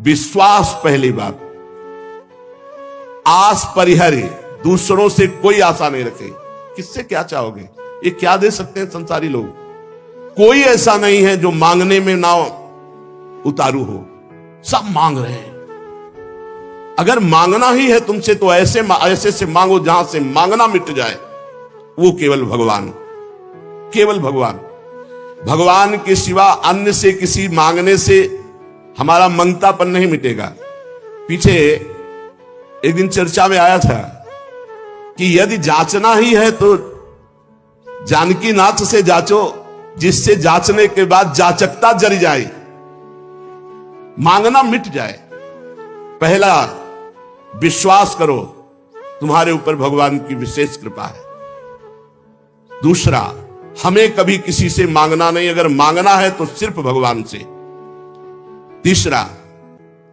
विश्वास पहली बात। आस परिहरे, दूसरों से कोई आशा नहीं रखे। किससे क्या चाहोगे? ये क्या दे सकते हैं संसारी लोग? कोई ऐसा नहीं है जो मांगने में ना उतारू हो, सब मांग रहे हैं। अगर मांगना ही है तुमसे तो ऐसे से मांगो जहां से मांगना मिट जाए। वो केवल भगवान, केवल भगवान। भगवान के सिवा अन्य से किसी मांगने से हमारा मंगतापन नहीं मिटेगा। पीछे एक दिन चर्चा में आया था कि यदि जांचना ही है तो जानकी नाथ से जांचो, जिससे जांचने के बाद जाचकता जल जाए, मांगना मिट जाए। पहला, विश्वास करो तुम्हारे ऊपर भगवान की विशेष कृपा है। दूसरा, हमें कभी किसी से मांगना नहीं, अगर मांगना है तो सिर्फ भगवान से। तीसरा,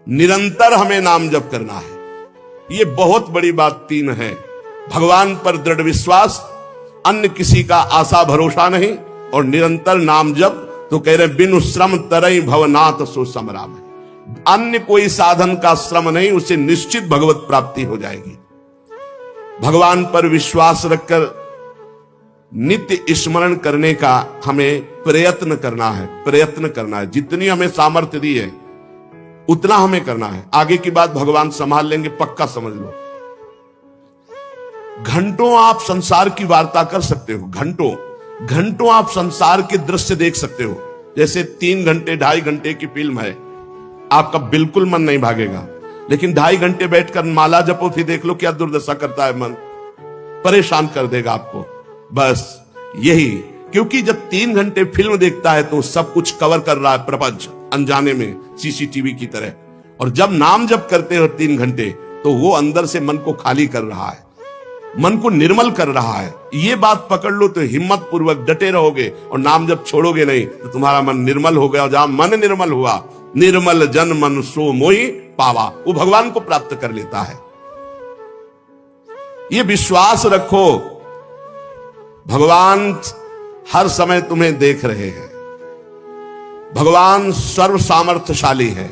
निरंतर हमें नाम जप करना है। ये बहुत बड़ी बात तीन है। भगवान पर दृढ़ विश्वास, अन्य किसी का आशा भरोसा नहीं, और निरंतर नाम जप। तो कह रहे बिनु श्रम तरई भवनाथ सो समराम है। अन्य कोई साधन का श्रम नहीं, उसे निश्चित भगवत प्राप्ति हो जाएगी। भगवान पर विश्वास रखकर नित्य स्मरण करने का हमें प्रयत्न करना है, प्रयत्न करना है। जितनी हमें सामर्थ्य दी है उतना हमें करना है। आगे की बात भगवान संभाल लेंगे, पक्का समझ लो। घंटों आप संसार की वार्ता कर सकते हो, घंटों घंटों आप संसार के दृश्य देख सकते हो। जैसे 3 घंटे 2.5 घंटे की फिल्म है, आपका बिल्कुल मन नहीं भागेगा। लेकिन 2.5 घंटे बैठकर माला जपो, फिर देख लो क्या दुर्दशा करता है मन, परेशान कर देगा आपको। बस यही, क्योंकि जब 3 घंटे फिल्म देखता है तो सब कुछ कवर कर रहा है प्रपंच, अनजाने में सीसीटीवी की तरह। और जब नाम जप करते हो 3 घंटे तो वो अंदर से मन को खाली कर रहा है, मन को निर्मल कर रहा है। ये बात पकड़ लो तो हिम्मत पूर्वक डटे रहोगे, और नाम जब छोड़ोगे नहीं तो तुम्हारा मन निर्मल हो गया। और जहां मन निर्मल हुआ, निर्मल जन मन सो मोहि पावा, वो भगवान को प्राप्त कर लेता है। ये विश्वास रखो, भगवान हर समय तुम्हें देख रहे हैं। भगवान सर्व सामर्थ्यशाली है,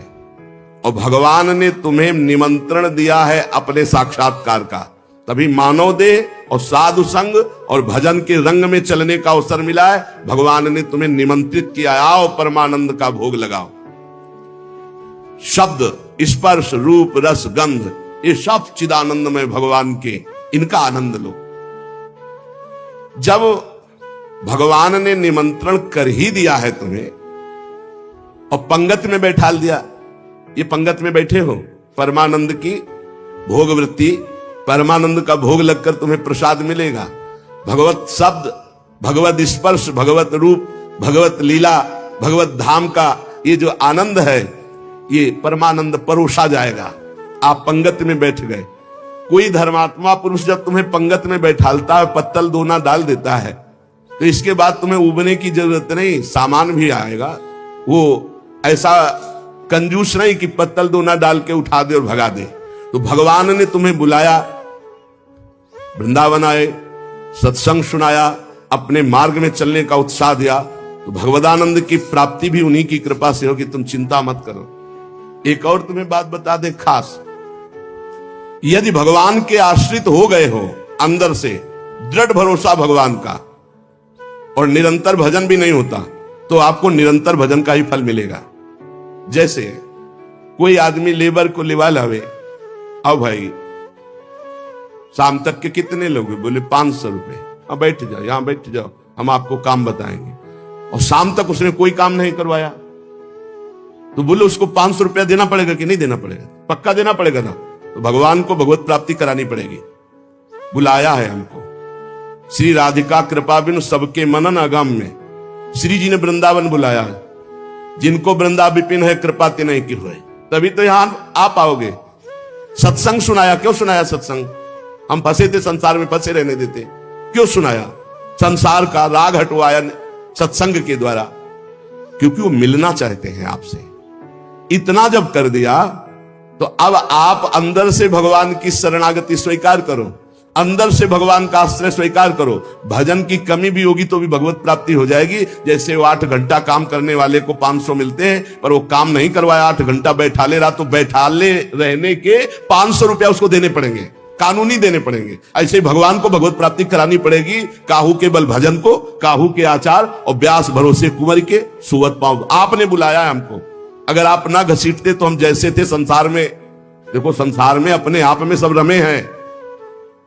और भगवान ने तुम्हें निमंत्रण दिया है अपने साक्षात्कार का। तभी मानव देह और साधु संग और भजन के रंग में चलने का अवसर मिला है। भगवान ने तुम्हें निमंत्रित किया, आओ परमानंद का भोग लगाओ। शब्द, स्पर्श, रूप, रस, गंध, ये सब चिदानंद में भगवान के, इनका आनंद लो। जब भगवान ने निमंत्रण कर ही दिया है तुम्हें और पंगत में बैठा दिया, ये पंगत में बैठे हो, परमानंद की भोग वृत्ति, परमानंद का भोग लगकर तुम्हें प्रसाद मिलेगा। भगवत शब्द, भगवत स्पर्श, भगवत रूप, भगवत लीला, भगवत धाम का ये जो आनंद है, ये परमानंद परोसा जाएगा। आप पंगत में बैठ गए। कोई धर्मात्मा पुरुष जब तुम्हें पंगत में बैठालता है, पत्तल दोना डाल देता है, तो इसके बाद तुम्हें उबने की जरूरत नहीं, सामान भी आएगा। वो ऐसा कंजूस नहीं कि पत्तल दोना डाल के उठा दे और भगा दे। तो भगवान ने तुम्हें बुलाया, वृंदावन आए, सत्संग सुनाया, अपने मार्ग में चलने का उत्साह दिया, तो भगवदानंद की प्राप्ति भी उन्हीं की कृपा से होगी। तुम चिंता मत करो। एक और तुम्हें बात बता दे खास, यदि भगवान के आश्रित हो गए हो, अंदर से दृढ़ भरोसा भगवान का, और निरंतर भजन भी नहीं होता, तो आपको निरंतर भजन का ही फल मिलेगा। जैसे कोई आदमी लेबर को लिवा लावे, अब भाई शाम तक के कितने लोग? बोले 500 रुपए। अब बैठ जाओ, यहां बैठ जाओ, हम आपको काम बताएंगे। और शाम तक उसने कोई काम नहीं करवाया, तो बोले उसको 500 रुपया देना पड़ेगा कि नहीं देना पड़ेगा? पक्का देना पड़ेगा ना। तो भगवान को भगवत प्राप्ति करानी पड़ेगी। बुलाया है हमको, श्री राधिका कृपा बिनु सबके मनन अगम में श्री जी ने वृंदावन बुलाया है। जिनको वृंदा विपिन है कृपा ते नहीं की हुए, तभी तो यहां आ पाओगे। सत्संग सुनाया, क्यों सुनाया सत्संग? हम फंसे थे संसार में, फंसे रहने देते, क्यों सुनाया? संसार का राग हटवाया सत्संग के द्वारा, क्योंकि वो मिलना चाहते हैं आपसे। इतना जब कर दिया तो अब आप अंदर से भगवान की शरणागति स्वीकार करो। अंदर से भगवान का आश्रय स्वीकार करो। भजन की कमी भी होगी तो भी भगवत प्राप्ति हो जाएगी। जैसे वो 8 घंटा काम करने वाले को 500 मिलते हैं, पर वो काम नहीं करवाया, 8 घंटा बैठा ले रहा, तो बैठाले रहने के 500 रुपया उसको देने पड़ेंगे, कानूनी देने पड़ेंगे। ऐसे भगवान को भगवत प्राप्ति करानी पड़ेगी। काहू के बल भजन को, काहू के आचार और व्यास भरोसे कुंवर के सुवत पाँव। आपने बुलाया है हमको, अगर आप ना घसीटते तो हम जैसे थे संसार में, देखो संसार में अपने आप में सब रमे हैं,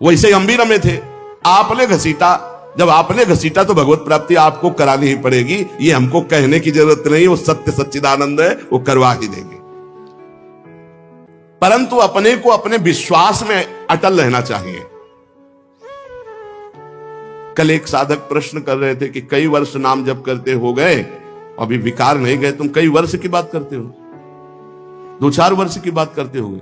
वैसे हम भी रमे थे। आपने घसीटा, जब आपने घसीटा तो भगवत प्राप्ति आपको करानी ही पड़ेगी। ये हमको कहने की जरूरत नहीं, वो सत्य सच्चिदानंद है, वो करवा ही देंगे। परंतु अपने को अपने विश्वास में अटल रहना चाहिए। कल एक साधक प्रश्न कर रहे थे कि कई वर्ष नाम जप करते हो गए, अभी विकार नहीं गए, तुम कई वर्ष की बात करते हो, 2-4 वर्ष की बात करते हो।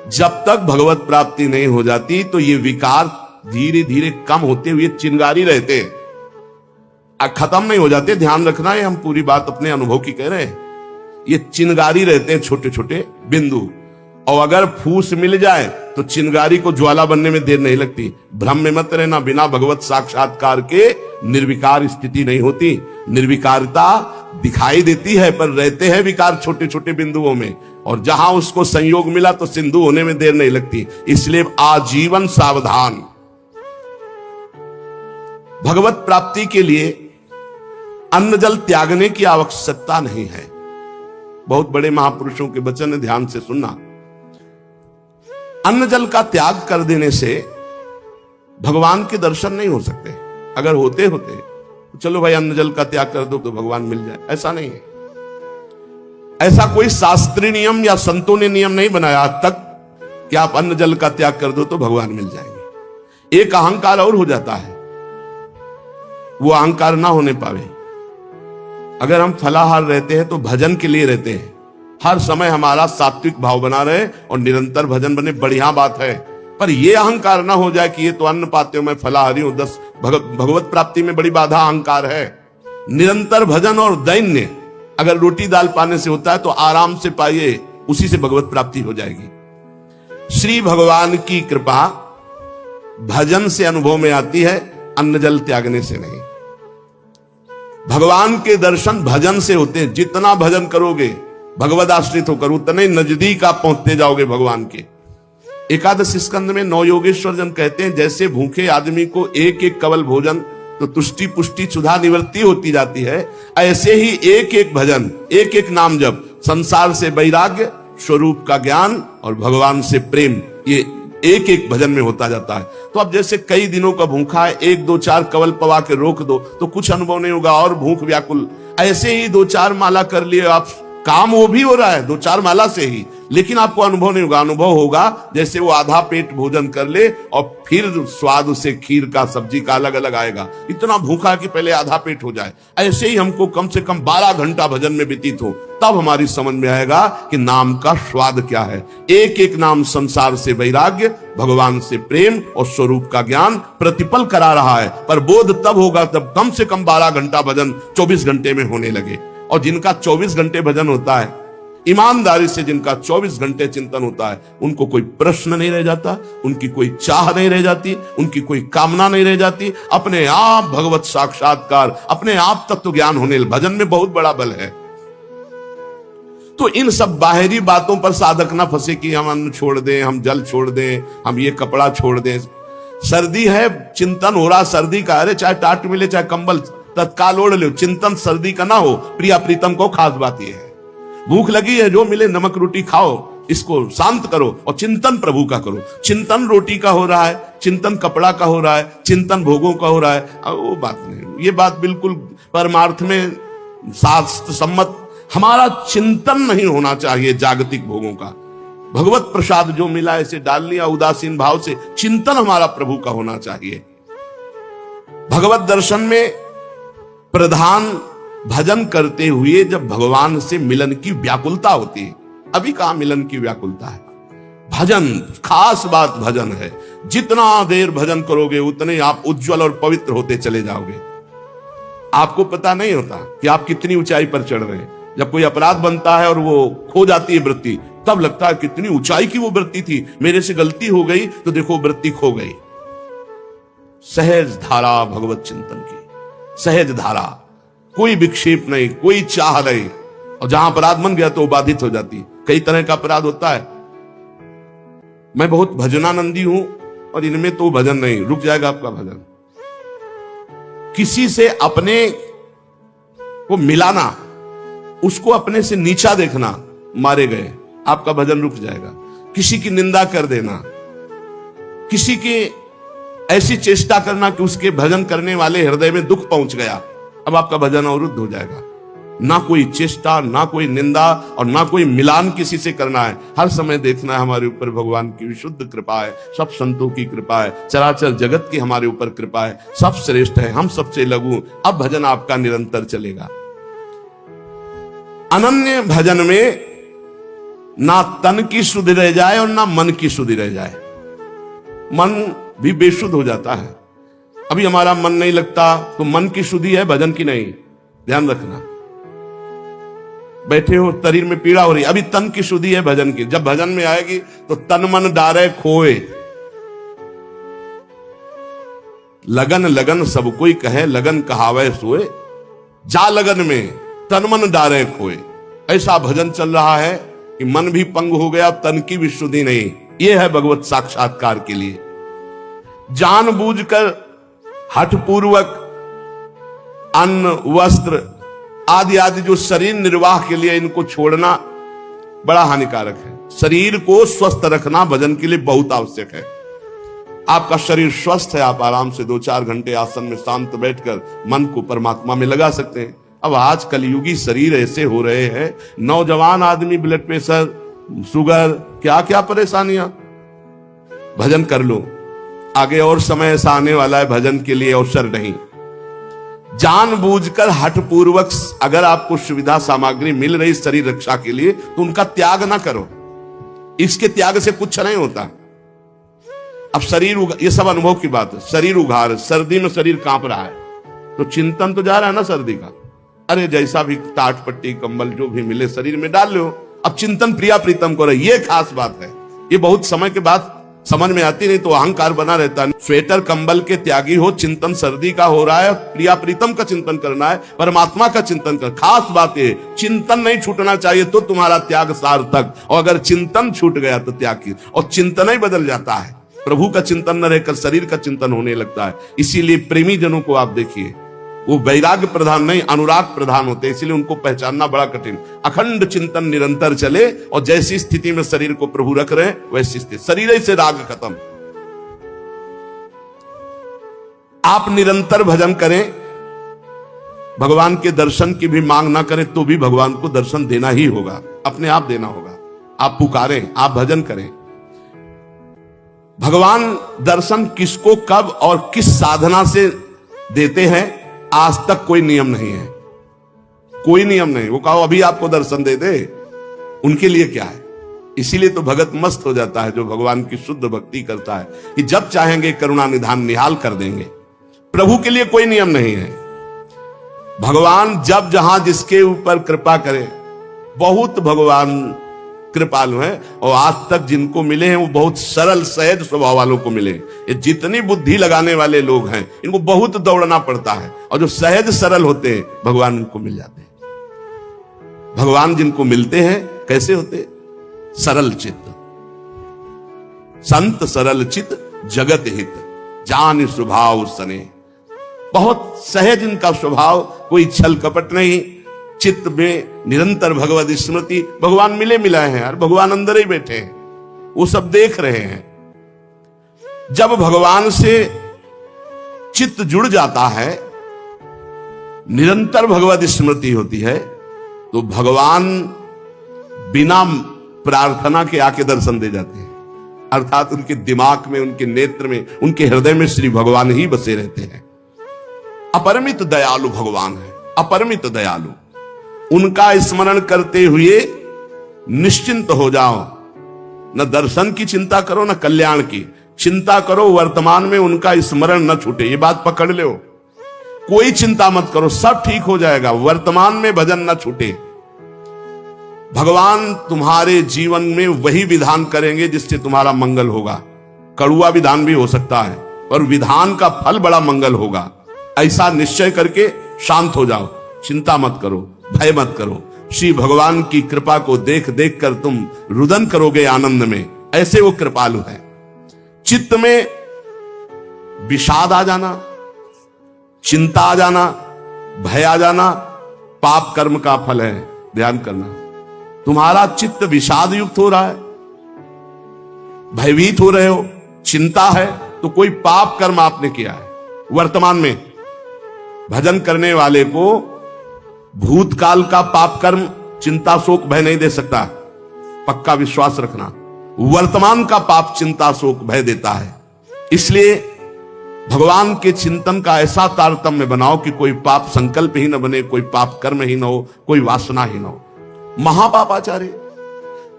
जब तक भगवत प्राप्ति नहीं हो जाती तो ये विकार धीरे धीरे कम होते हुए चिंगारी रहते हैं, खत्म नहीं हो जाते। ध्यान रखना है, हम पूरी बात अपने अनुभव की कह रहे हैं। ये चिंगारी रहते हैं, छोटे छोटे बिंदु, और अगर फूस मिल जाए तो चिंगारी को ज्वाला बनने में देर नहीं लगती। भ्रम में मत रहना, बिना भगवत साक्षात्कार के निर्विकार स्थिति नहीं होती। निर्विकारता दिखाई देती है, पर रहते हैं विकार छोटे छोटे बिंदुओं में, और जहां उसको संयोग मिला तो सिंधु होने में देर नहीं लगती। इसलिए आजीवन सावधान। भगवत प्राप्ति के लिए अन्न जल त्यागने की आवश्यकता नहीं है। बहुत बड़े महापुरुषों के वचन ध्यान से सुनना। अन्न जल का त्याग कर देने से भगवान के दर्शन नहीं हो सकते। अगर होते तो चलो भाई अन्न जल का त्याग कर दो तो भगवान मिल जाए, ऐसा नहीं है। ऐसा कोई शास्त्रीय नियम या संतों ने नियम नहीं बनाया आज तक कि आप अन्न जल का त्याग कर दो तो भगवान मिल जाएंगे। एक अहंकार और हो जाता है, वो अहंकार ना होने पावे। अगर हम फलाहार रहते हैं तो भजन के लिए रहते हैं, हर समय हमारा सात्विक भाव बना रहे और निरंतर भजन बने, बढ़िया बात है। पर यह अहंकार ना हो जाए कि ये तो अन्न पाते हो, मैं फलाहारी हूं, 10 भगवत प्राप्ति में बड़ी बाधा अहंकार है। निरंतर भजन और दैन्य, अगर रोटी दाल पाने से होता है तो आराम से पाइए, उसी से भगवत प्राप्ति हो जाएगी। श्री भगवान की कृपा भजन से अनुभव में आती है, अन्न जल त्यागने से नहीं। भगवान के दर्शन भजन से होते हैं। जितना भजन करोगे, भगवद आश्रित होकर, उतने नजदीक आप पहुंचते जाओगे भगवान के। एकादश स्कंद में नौ योगेश्वर जन कहते हैं, जैसे भूखे आदमी को एक एक कवल भोजन तो तुष्टि पुष्टि क्षुधा निवृत्ति होती जाती है, ऐसे ही एक एक भजन, एक एक नाम जप, संसार से वैराग्य, स्वरूप का ज्ञान और भगवान से प्रेम, ये एक एक भजन में होता जाता है। तो अब जैसे कई दिनों का भूखा है, 1-2-4 कवल पवा के रोक दो तो कुछ अनुभव नहीं होगा और भूख व्याकुल। ऐसे ही 2-4 माला कर लिए आप, काम वो भी हो रहा है 2-4 माला से ही, लेकिन आपको अनुभव नहीं होगा। अनुभव होगा जैसे वो आधा पेट भोजन कर ले और फिर स्वाद उसे खीर का सब्जी का अलग अलग आएगा, इतना भूखा कि पहले आधा पेट हो जाए। ऐसे ही हमको कम से कम 12 घंटा भजन में व्यतीत हो, तब हमारी समझ में आएगा कि नाम का स्वाद क्या है। एक एक नाम संसार से वैराग्य, भगवान से प्रेम और स्वरूप का ज्ञान प्रतिपल करा रहा है। पर बोध तब होगा तब कम से कम 12 घंटा भजन 24 घंटे में होने लगे। और जिनका 24 घंटे भजन होता है, ईमानदारी से जिनका 24 घंटे चिंतन होता है, उनको कोई प्रश्न नहीं रह जाता, उनकी कोई चाह नहीं रह जाती, उनकी कोई कामना नहीं रह जाती। अपने आप भगवत साक्षात्कार, अपने आप तत्व ज्ञान होने, भजन में बहुत बड़ा बल है। तो इन सब बाहरी बातों पर साधक ना फंसे कि हम अन्न छोड़ दें, हम जल छोड़ दें, हम ये कपड़ा छोड़ दें। सर्दी है, चिंतन हो रहा सर्दी का, अरे चाहे टाट मिले चाहे कंबल तत्काल ओढ़ लो, चिंतन सर्दी का ना हो। प्रिया प्रीतम को खास बात यह है, भूख लगी है जो मिले नमक रोटी खाओ, इसको शांत करो और चिंतन प्रभु का करो। चिंतन रोटी का हो रहा है, चिंतन कपड़ा का हो रहा है, चिंतन भोगों का हो रहा है, वो बात नहीं। ये बात बिल्कुल परमार्थ में शास्त्र सम्मत, हमारा चिंतन नहीं होना चाहिए जागतिक भोगों का। भगवत प्रसाद जो मिला इसे डाल लिया उदासीन भाव से, चिंतन हमारा प्रभु का होना चाहिए। भगवत दर्शन में प्रधान भजन करते हुए जब भगवान से मिलन की व्याकुलता होती है, अभी कहां मिलन की व्याकुलता है। भजन, खास बात भजन है। जितना देर भजन करोगे उतने आप उज्जवल और पवित्र होते चले जाओगे। आपको पता नहीं होता कि आप कितनी ऊंचाई पर चढ़ रहे हैं। जब कोई अपराध बनता है और वो खो जाती है वृत्ति, तब लगता है कितनी ऊंचाई की वो वृत्ति थी, मेरे से गलती हो गई तो देखो वृत्ति खो गई। सहज धारा भगवत चिंतन की, सहज धारा, कोई विक्षेप नहीं, कोई चाह नहीं। और जहां अपराध बन गया तो बाधित हो जाती। कई तरह का अपराध होता है। मैं बहुत भजनानंदी हूं और इनमें तो भजन नहीं, रुक जाएगा आपका भजन। किसी से अपने को मिलाना, उसको अपने से नीचा देखना, मारे गए, आपका भजन रुक जाएगा। किसी की निंदा कर देना, किसी की ऐसी चेष्टा करना कि उसके भजन करने वाले हृदय में दुख पहुंच गया, अब आपका भजन अवरुद्ध हो जाएगा। ना कोई चेष्टा, ना कोई निंदा और ना कोई मिलान किसी से करना है। हर समय देखना है हमारे ऊपर भगवान की विशुद्ध कृपा है, सब संतों की कृपा है, चराचर जगत की हमारे ऊपर कृपा है, सब श्रेष्ठ है, हम सबसे लघु। अब भजन आपका निरंतर चलेगा। अनन्य भजन में ना तन की शुद्धि रह जाए और ना मन की शुद्धि रह जाए। मन भी बेशुद्ध हो जाता है। अभी हमारा मन नहीं लगता तो मन की शुद्धि है, भजन की नहीं, ध्यान रखना। बैठे हो, शरीर में पीड़ा हो रही, अभी तन की शुद्धि है, भजन की। जब भजन में आएगी तो तन मन डारे खोए, लगन लगन सब कोई कहे, लगन कहावे सोए, जा लगन में तन मन डारे खोए। ऐसा भजन चल रहा है कि मन भी पंग हो गया, तन की भी शुद्धि नहीं। यह है भगवत साक्षात्कार के लिए। जानबूझकर हठपूर्वक अन्न, वस्त्र आदि आदि जो शरीर निर्वाह के लिए इनको छोड़ना बड़ा हानिकारक है। शरीर को स्वस्थ रखना भजन के लिए बहुत आवश्यक है। आपका शरीर स्वस्थ है, आप आराम से 2-4 घंटे आसन में शांत बैठकर मन को परमात्मा में लगा सकते हैं। अब आज कलयुगी शरीर ऐसे हो रहे हैं, नौजवान आदमी ब्लड प्रेशर, शुगर, क्या क्या परेशानियां। भजन कर लो, आगे और समय ऐसा आने वाला है भजन के लिए अवसर नहीं। जानबूझकर हठपूर्वक अगर आपको सुविधा सामग्री मिल रही शरीर रक्षा के लिए तो उनका त्याग ना करो। इसके त्याग से कुछ नहीं होता। अब शरीर ये सब अनुभव की बात है। शरीर उघार, सर्दी में शरीर कांप रहा है तो चिंतन तो जा रहा है ना सर्दी का। अरे जैसा भी टाट पट्टी कंबल जो भी मिले शरीर में डाल लो। अब चिंतन प्रिया प्रीतम करो, ये खास बात है। ये बहुत समय के बाद समझ में आती, नहीं तो अहंकार बना रहता है। स्वेटर कंबल के त्यागी हो, चिंतन सर्दी का हो रहा है, प्रिया प्रीतम का चिंतन करना है, परमात्मा का चिंतन कर। खास बात है चिंतन नहीं छूटना चाहिए तो तुम्हारा त्याग सार्थक। और अगर चिंतन छूट गया तो त्याग की, और चिंतन ही बदल जाता है। प्रभु का चिंतन न रहकर शरीर का चिंतन होने लगता है। इसीलिए प्रेमी जनों को आप देखिए, वो वैराग्य प्रधान नहीं अनुराग प्रधान होते, इसलिए उनको पहचानना बड़ा कठिन। अखंड चिंतन निरंतर चले और जैसी स्थिति में शरीर को प्रभु रख रहे वैसी स्थिति, शरीर ही से राग खत्म। आप निरंतर भजन करें, भगवान के दर्शन की भी मांग ना करें तो भी भगवान को दर्शन देना ही होगा, अपने आप देना होगा। आप पुकारें, आप भजन करें। भगवान दर्शन किसको कब और किस साधना से देते हैं आज तक कोई नियम नहीं है, कोई नियम नहीं। वो कहो अभी आपको दर्शन दे दे, उनके लिए क्या है। इसीलिए तो भगत मस्त हो जाता है जो भगवान की शुद्ध भक्ति करता है कि जब चाहेंगे करुणा निधान निहाल कर देंगे। प्रभु के लिए कोई नियम नहीं है। भगवान जब जहां जिसके ऊपर कृपा करे, बहुत भगवान कृपालु है। और आज तक जिनको मिले हैं वो बहुत सरल सहज स्वभाव वालों को मिले। ये जितनी बुद्धि लगाने वाले लोग हैं इनको बहुत दौड़ना पड़ता है, और जो सहज सरल होते हैं भगवान उनको मिल जाते हैं। भगवान जिनको मिलते हैं कैसे होते? सरल चित्त, संत सरल चित्त जगत हित, जान स्वभाव सने। बहुत सहज इनका स्वभाव, कोई छल कपट नहीं, चित्त में निरंतर भगवत स्मृति। भगवान मिले मिलाए हैं यार, भगवान अंदर ही बैठे हैं, वो सब देख रहे हैं। जब भगवान से चित्त जुड़ जाता है, निरंतर भगवत स्मृति होती है, तो भगवान बिना प्रार्थना के आके दर्शन दे जाते हैं। अर्थात उनके दिमाग में, उनके नेत्र में, उनके हृदय में श्री भगवान ही बसे रहते हैं। अपरिमित दयालु भगवान है, अपरिमित दयालु। उनका स्मरण करते हुए निश्चिंत हो जाओ। न दर्शन की चिंता करो, न कल्याण की चिंता करो। वर्तमान में उनका स्मरण न छूटे, ये बात पकड़ लो। कोई चिंता मत करो, सब ठीक हो जाएगा। वर्तमान में भजन न छूटे। भगवान तुम्हारे जीवन में वही विधान करेंगे जिससे तुम्हारा मंगल होगा। कड़ुआ विधान भी हो सकता है, पर विधान का फल बड़ा मंगल होगा। ऐसा निश्चय करके शांत हो जाओ, चिंता मत करो, भय मत करो। श्री भगवान की कृपा को देख देख कर तुम रुदन करोगे आनंद में, ऐसे वो कृपालु है। चित्त में विषाद आ जाना, चिंता आ जाना, भय आ जाना पाप कर्म का फल है। ध्यान करना, तुम्हारा चित्त विषाद युक्त हो रहा है, भयभीत हो रहे हो, चिंता है, तो कोई पाप कर्म आपने किया है। वर्तमान में भजन करने वाले को भूतकाल का पाप कर्म चिंता शोक भय नहीं दे सकता, पक्का विश्वास रखना। वर्तमान का पाप चिंता शोक भय देता है। इसलिए भगवान के चिंतन का ऐसा तारतम्य बनाओ कि कोई पाप संकल्प ही न बने, कोई पाप कर्म ही न हो, कोई वासना ही न हो। महापापाचार्य,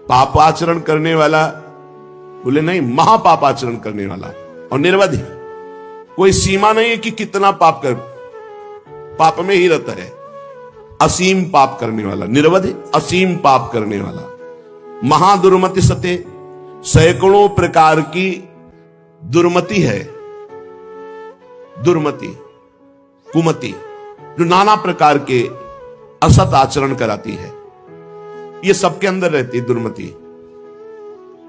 पापाचरण करने वाला बोले नहीं, महापापाचरण करने वाला और निर्वधि, कोई सीमा नहीं है कि कितना पाप कर, पाप में ही रहता है। असीम पाप करने वाला, निर्वधि असीम पाप करने वाला। महादुर्मति सते, सैकड़ों प्रकार की दुर्मति है, दुर्मति कुमति, जो नाना प्रकार के असत आचरण कराती है, ये सबके अंदर रहती है दुर्मति।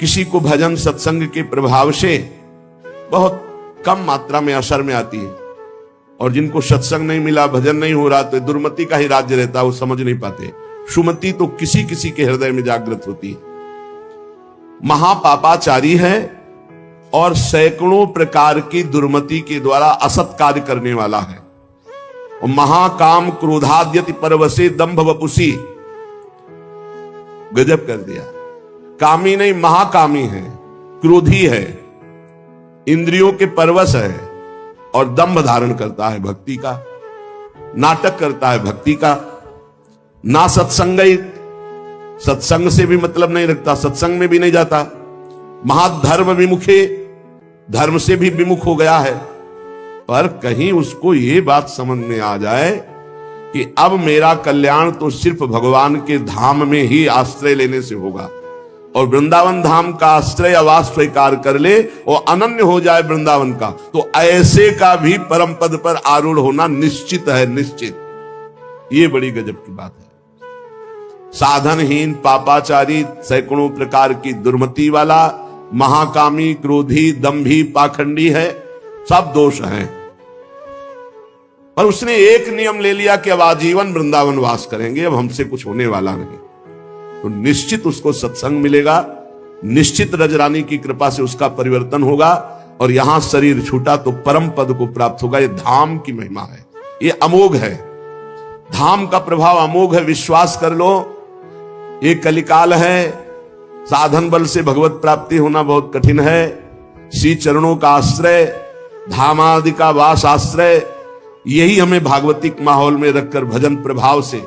किसी को भजन सत्संग के प्रभाव से बहुत कम मात्रा में असर में आती है, और जिनको सत्संग नहीं मिला, भजन नहीं हो रहा, तो दुर्मति का ही राज्य रहता है, वो समझ नहीं पाते। सुमति तो किसी किसी के हृदय में जागृत होती है। महापापाचारी है और सैकड़ों प्रकार की दुर्मति के द्वारा असत कार्य करने वाला है। और महाकाम क्रोधाद्यति परवसे दंभ वपुसी, गजब कर दिया। कामी नहीं, महाकामी है, क्रोधी है, इंद्रियों के परवश है और दंभ धारण करता है भक्ति का, नाटक करता है भक्ति का। ना सत्संग, सत्संग से भी मतलब नहीं रखता, सत्संग में भी नहीं जाता। महाधर्म विमुखे, धर्म से भी विमुख हो गया है। पर कहीं उसको ये बात समझ में आ जाए कि अब मेरा कल्याण तो सिर्फ भगवान के धाम में ही आश्रय लेने से होगा, और वृंदावन धाम का आश्रय आवास स्वीकार कर ले और अनन्य हो जाए वृंदावन का, तो ऐसे का भी परम पद पर आरूढ़ होना निश्चित है, निश्चित। ये बड़ी गजब की बात है। साधनहीन पापाचारी, सैकड़ों प्रकार की दुर्मति वाला, महाकामी, क्रोधी, दंभी, पाखंडी है, सब दोष हैं। पर उसने एक नियम ले लिया कि अब आजीवन वृंदावन वास करेंगे, अब हमसे कुछ होने वाला नहीं। तो निश्चित उसको सत्संग मिलेगा, निश्चित रजरानी की कृपा से उसका परिवर्तन होगा, और यहां शरीर छूटा तो परम पद को प्राप्त होगा। ये धाम की महिमा है, ये अमोघ है। धाम का प्रभाव अमोघ है, विश्वास कर लो। ये कलिकाल है, साधन बल से भगवत प्राप्ति होना बहुत कठिन है। श्री चरणों का आश्रय, धाम आदि का वास आश्रय, यही हमें भागवतिक माहौल में रखकर भजन प्रभाव से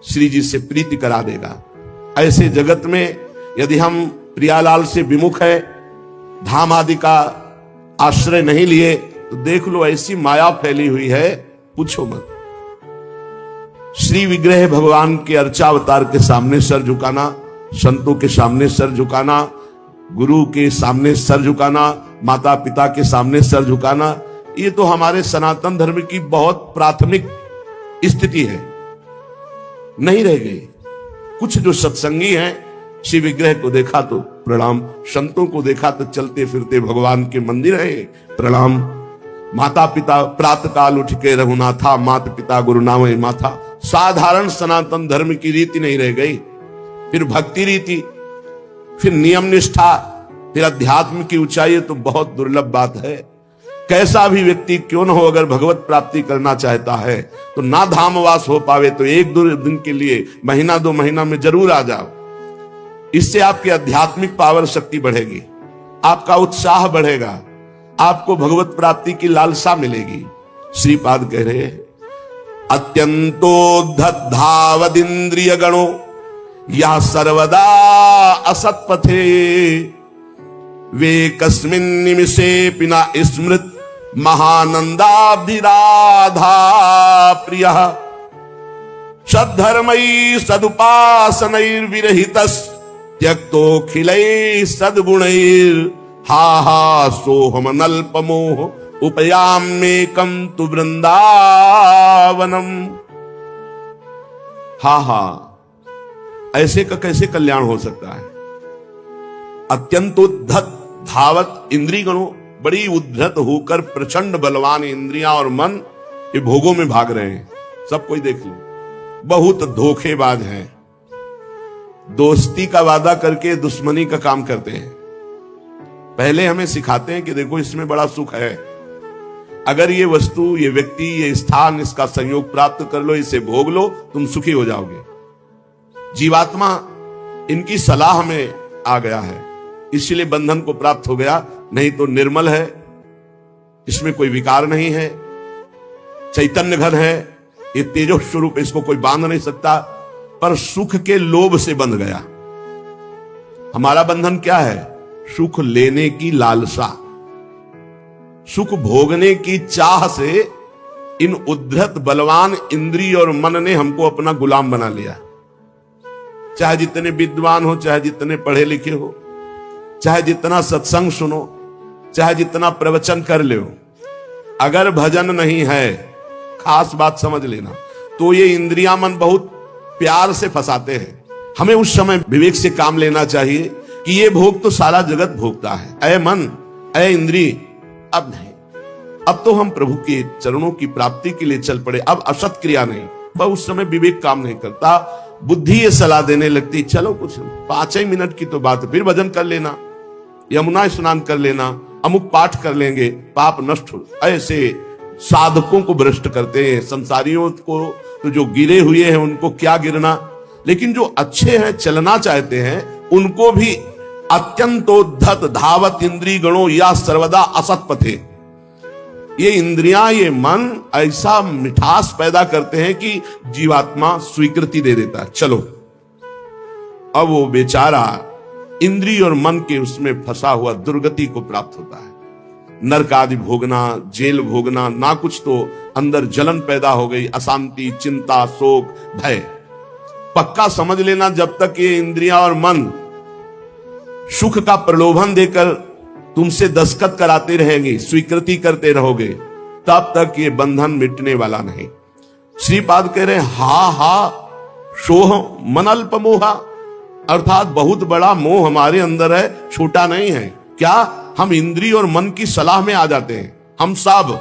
श्री जी से प्रीति करा देगा। ऐसे जगत में यदि हम प्रियालाल से विमुख है, धाम आदि का आश्रय नहीं लिए, तो देख लो ऐसी माया फैली हुई है, पूछो मत। श्री विग्रह भगवान के अर्चावतार के सामने सर झुकाना, संतों के सामने सर झुकाना, गुरु के सामने सर झुकाना, माता पिता के सामने सर झुकाना, ये तो हमारे सनातन धर्म की बहुत प्राथमिक स्थिति है, नहीं रह गई। कुछ जो सत्संगी हैं, श्री विग्रह को देखा तो प्रणाम, संतों को देखा तो चलते फिरते भगवान के मंदिर है, प्रणाम। माता पिता प्रातः काल उठ के रघुनाथा, माता पिता गुरु नाम माथा। साधारण सनातन धर्म की रीति नहीं रह गई। फिर भक्ति रीति, फिर नियम निष्ठा, फिर अध्यात्म की ऊंचाई, तो बहुत दुर्लभ बात है। कैसा भी व्यक्ति क्यों न हो, अगर भगवत प्राप्ति करना चाहता है तो ना धामवास हो पावे तो एक दो दिन के लिए, महीना दो महीना में जरूर आ जाओ। इससे आपकी आध्यात्मिक पावर शक्ति बढ़ेगी, आपका उत्साह बढ़ेगा, आपको भगवत प्राप्ति की लालसा मिलेगी। श्रीपाद कह रहे हैं, अत्यंतोद्धतावदिंद्रिय गणो या सर्वदा असत्पथे, वे कस्मिन् निमिषे पिना स्मृत महानंदाभिराधा प्रियः, सद्धर्मैः सदुपासनैर्विरहितस् त्यक्तोऽखिलैः सद्गुणैर्, हा हा सोहम नल्पमोह उपयाम्येकं तु वृंदावनम। हा हा, ऐसे का कैसे कल्याण हो सकता है? अत्यंत उद्धत धावत इंद्रिय गणों, बड़ी उद्धत होकर प्रचंड बलवान इंद्रियां और मन ये भोगों में भाग रहे हैं। सब कोई देख लो, बहुत धोखेबाज हैं, दोस्ती का वादा करके दुश्मनी का काम करते हैं। पहले हमें सिखाते हैं कि देखो इसमें बड़ा सुख है, अगर ये वस्तु, ये व्यक्ति, ये स्थान, इसका संयोग प्राप्त कर लो, इसे भोग लो, तुम सुखी हो जाओगे। जीवात्मा इनकी सलाह में आ गया है, इसलिए बंधन को प्राप्त हो गया। नहीं तो निर्मल है, इसमें कोई विकार नहीं है, चैतन्य घन है, ये तेजो स्वरूप, इसको कोई बांध नहीं सकता, पर सुख के लोभ से बंध गया। हमारा बंधन क्या है? सुख लेने की लालसा, सुख भोगने की चाह से इन उद्धत बलवान इंद्रिय और मन ने हमको अपना गुलाम बना लिया। चाहे जितने विद्वान हो, चाहे जितने पढ़े लिखे हो, चाहे जितना सत्संग सुनो, चाहे जितना प्रवचन कर ले, अगर भजन नहीं है, खास बात समझ लेना, तो ये इंद्रियां मन बहुत प्यार से फंसाते हैं। हमें उस समय विवेक से काम लेना चाहिए कि ये भोग तो सारा जगत भोगता है। ऐ मन, ऐ इंद्रिय, अब नहीं, अब तो हम प्रभु के चरणों की प्राप्ति के लिए चल पड़े, अब असत क्रिया नहीं। पर उस समय विवेक काम नहीं करता, बुद्धि ये सलाह देने लगती, चलो कुछ 5 ही मिनट की तो बात है, फिर भजन कर लेना, यमुना स्नान कर लेना, अमुक पाठ कर लेंगे, पाप नष्ट हो। ऐसे साधकों को भ्रष्ट करते हैं। संसारियों को तो जो गिरे हुए हैं उनको क्या गिरना, लेकिन जो अच्छे हैं, चलना चाहते हैं, उनको भी अत्यंतोद्धत धावत इंद्रिय गणों या सर्वदा असत पथे। ये इंद्रियां, ये मन ऐसा मिठास पैदा करते हैं कि जीवात्मा स्वीकृति दे देता है, चलो। अब वो बेचारा इंद्रिय और मन के उसमें फंसा हुआ दुर्गति को प्राप्त होता है। नरक आदि भोगना, जेल भोगना, ना कुछ तो अंदर जलन पैदा हो गई, अशांति, चिंता, शोक, भय। पक्का समझ लेना, जब तक ये इंद्रियां और मन सुख का प्रलोभन देकर तुमसे दस्तखत कराते रहेंगे, स्वीकृति करते रहोगे, तब तक ये बंधन मिटने वाला नहीं। श्रीपाद कह रहे हा हा सोह मन अल्प मोहा, अर्थात बहुत बड़ा मोह हमारे अंदर है, छोटा नहीं है। क्या? हम इंद्रिय और मन की सलाह में आ जाते हैं। हम सब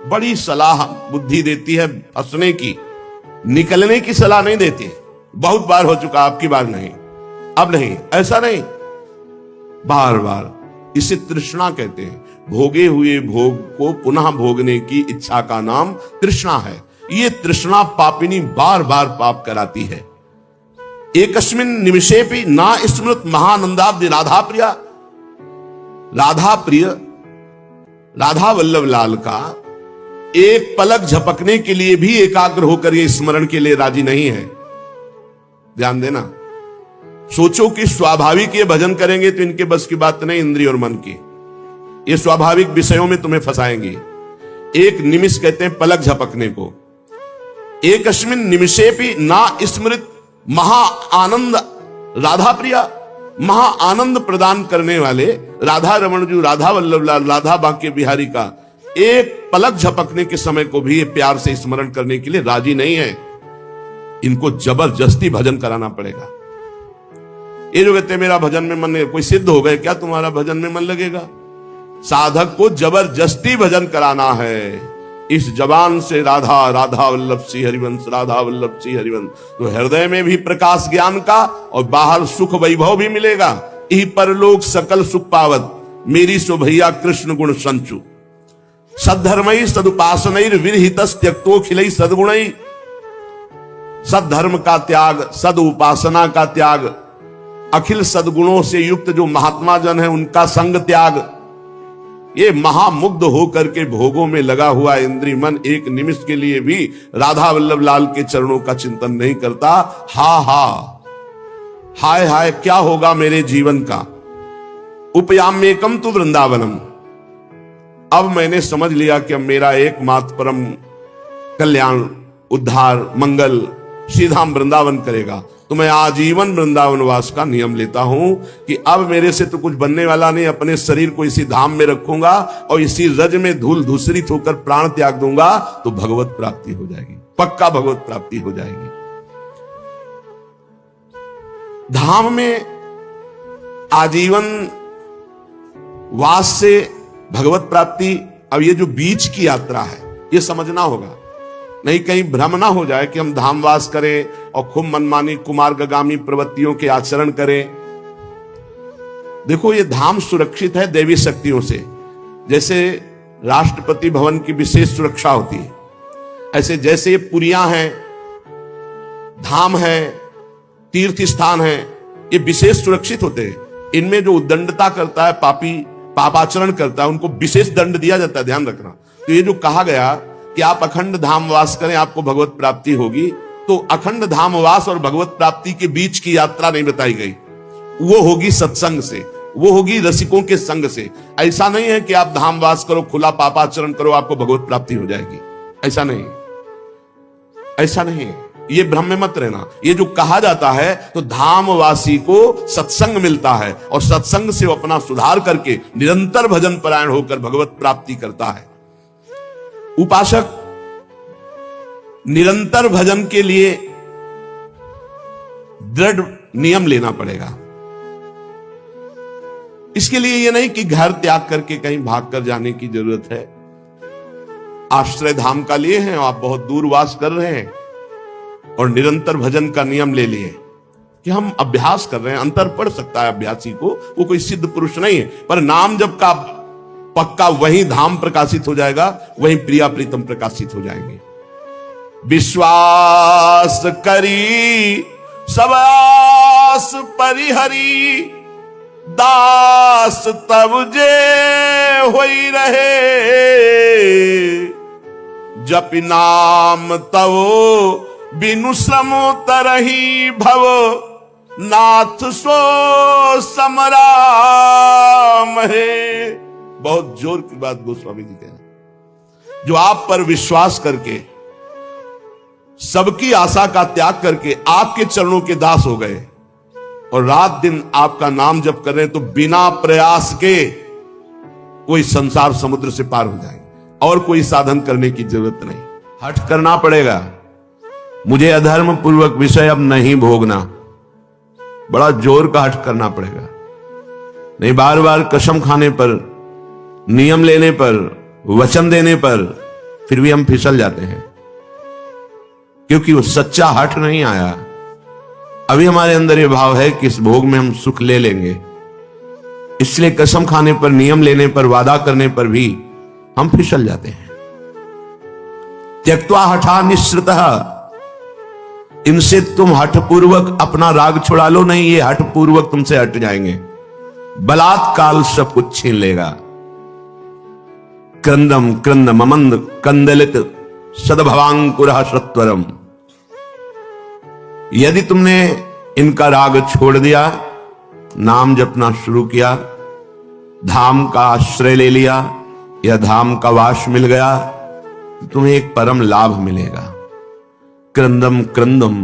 बड़ी सलाह बुद्धि देती है फंसने की, निकलने की सलाह नहीं देती। बहुत बार हो चुका, आपकी बार नहीं, अब नहीं, ऐसा नहीं, बार बार। इसे तृष्णा कहते हैं। भोगे हुए भोग को पुनः भोगने की इच्छा का नाम तृष्णा है। ये तृष्णा पापिनी बार बार पाप कराती है। एकस्मिन निमिषेपि ना स्मृत महानंदाब्दि राधा प्रिया। राधा प्रिय, राधा वल्लभ लाल का एक पलक झपकने के लिए भी एकाग्र होकर ये स्मरण के लिए राजी नहीं है। ध्यान देना, सोचो कि स्वाभाविक ये भजन करेंगे तो इनके बस की बात नहीं, इंद्रिय और मन की, ये स्वाभाविक विषयों में तुम्हें फंसाएंगे। एक निमिष कहते हैं पलक झपकने को। एकस्मिन निमिषेपि ना स्मृत महा आनंद राधा प्रिया, महा आनंद प्रदान करने वाले राधा रमण जी, राधा वल्लभ लाल, राधा बांके बिहारी का एक पलक झपकने के समय को भी ये प्यार से स्मरण करने के लिए राजी नहीं है। इनको जबरदस्ती भजन कराना पड़ेगा। ये जो कहते हैं मेरा भजन में मन नहीं, कोई सिद्ध हो गए क्या तुम्हारा भजन में मन लगेगा? साधक को जबरदस्ती भजन कराना है। इस जबान से राधा राधा वल्लभ श्री हरिवंश, राधा वल्लभ श्री हरिवंश, तो हृदय में भी प्रकाश ज्ञान का और बाहर सुख वैभव भी मिलेगा। यही परलोक सकल सुख पावत, मेरी सो भैया कृष्ण गुण संचु। सद्धर्मई सदुपासनैर विरहितस् त्यक्तोखिलै सद्गुणै। सद्धर्म का त्याग, सद उपासना का त्याग, अखिल सद्गुणों से युक्त जो महात्मा जन है उनका संग त्याग, ये महामुग्ध होकर के भोगों में लगा हुआ इंद्रिय मन एक निमिष के लिए भी राधा वल्लभ लाल के चरणों का चिंतन नहीं करता। हा हा, हाय हाय क्या होगा मेरे जीवन का। उपयाम्येकम तु वृंदावनम, अब मैंने समझ लिया कि अब मेरा एकमात्र परम कल्याण, उद्धार, मंगल, सीधाम वृंदावन करेगा। तो मैं आजीवन वृंदावन वास का नियम लेता हूं कि अब मेरे से तो कुछ बनने वाला नहीं, अपने शरीर को इसी धाम में रखूंगा और इसी रज में धूल धूसरित होकर प्राण त्याग दूंगा, तो भगवत प्राप्ति हो जाएगी, पक्का भगवत प्राप्ति हो जाएगी। धाम में आजीवन वास से भगवत प्राप्ति, अब ये जो बीच की यात्रा है ये समझना होगा, नहीं कहीं भ्रम ना हो जाए कि हम धामवास करें और खूब मनमानी कुमार्गामी प्रवृत्तियों के आचरण करें। देखो ये धाम सुरक्षित है देवी शक्तियों से, जैसे राष्ट्रपति भवन की विशेष सुरक्षा होती है, ऐसे जैसे ये पुरियां हैं, धाम है, तीर्थ स्थान है, ये विशेष सुरक्षित होते हैं। इनमें जो उद्दंडता करता है, पापी पापाचरण करता है, उनको विशेष दंड दिया जाता है, ध्यान रखना। तो ये जो कहा गया कि आप अखंड धामवास करें आपको भगवत प्राप्ति होगी, तो अखंड धामवास और भगवत प्राप्ति के बीच की यात्रा नहीं बताई गई। वो होगी सत्संग से, वो होगी रसिकों के संग से। ऐसा नहीं है कि आप धामवास करो, खुला पापाचरण करो, आपको भगवत प्राप्ति हो जाएगी, ऐसा नहीं, ऐसा नहीं, ये भ्रम में मत रहना। ये जो कहा जाता है तो धामवासी को सत्संग मिलता है और सत्संग से वो अपना सुधार करके निरंतर भजन परायण होकर भगवत प्राप्ति करता है। उपासक निरंतर भजन के लिए दृढ़ नियम लेना पड़ेगा। इसके लिए यह नहीं कि घर त्याग करके कहीं भागकर जाने की जरूरत है। आश्रय धाम का लिए हैं और आप बहुत दूर वास कर रहे हैं और निरंतर भजन का नियम ले लिए कि हम अभ्यास कर रहे हैं। अंतर पड़ सकता है अभ्यासी को, वो कोई सिद्ध पुरुष नहीं है, पर नाम जप का पक्का वहीं धाम प्रकाशित हो जाएगा, वहीं प्रिया प्रीतम प्रकाशित हो जाएंगे। विश्वास करी सब आस परिहरी, दास तब जे होई रहे, जप नाम तव बिनु श्रम तरही भव, नाथ सो समराम है। बहुत जोर की बात गोस्वामी जी कह रहे हैं। जो आप पर विश्वास करके सबकी आशा का त्याग करके आपके चरणों के दास हो गए और रात दिन आपका नाम जप कर रहे हैं, तो बिना प्रयास के कोई संसार समुद्र से पार हो जाएंगे और कोई साधन करने की जरूरत नहीं। हठ करना पड़ेगा, मुझे अधर्म पूर्वक विषय अब नहीं भोगना, बड़ा जोर का हठ करना पड़ेगा। नहीं बार बार कसम खाने पर, नियम लेने पर, वचन देने पर फिर भी हम फिसल जाते हैं, क्योंकि वो सच्चा हठ नहीं आया। अभी हमारे अंदर ये भाव है कि इस भोग में हम सुख ले लेंगे, इसलिए कसम खाने पर, नियम लेने पर, वादा करने पर भी हम फिसल जाते हैं। त्यक्त्वा हठा निःसृतः, इनसे तुम हठपूर्वक अपना राग छुड़ा लो, नहीं ये हठपूर्वक तुमसे हट जाएंगे, बलात्काल सब कुछ छीन लेगा। क्रंदम क्रंद ममंद कंदलित सदभवांकुरः सत्वरम, यदि तुमने इनका राग छोड़ दिया, नाम जपना शुरू किया, धाम का आश्रय ले लिया या धाम का वास मिल गया, तो तुम्हें एक परम लाभ मिलेगा। क्रंदम क्रंदम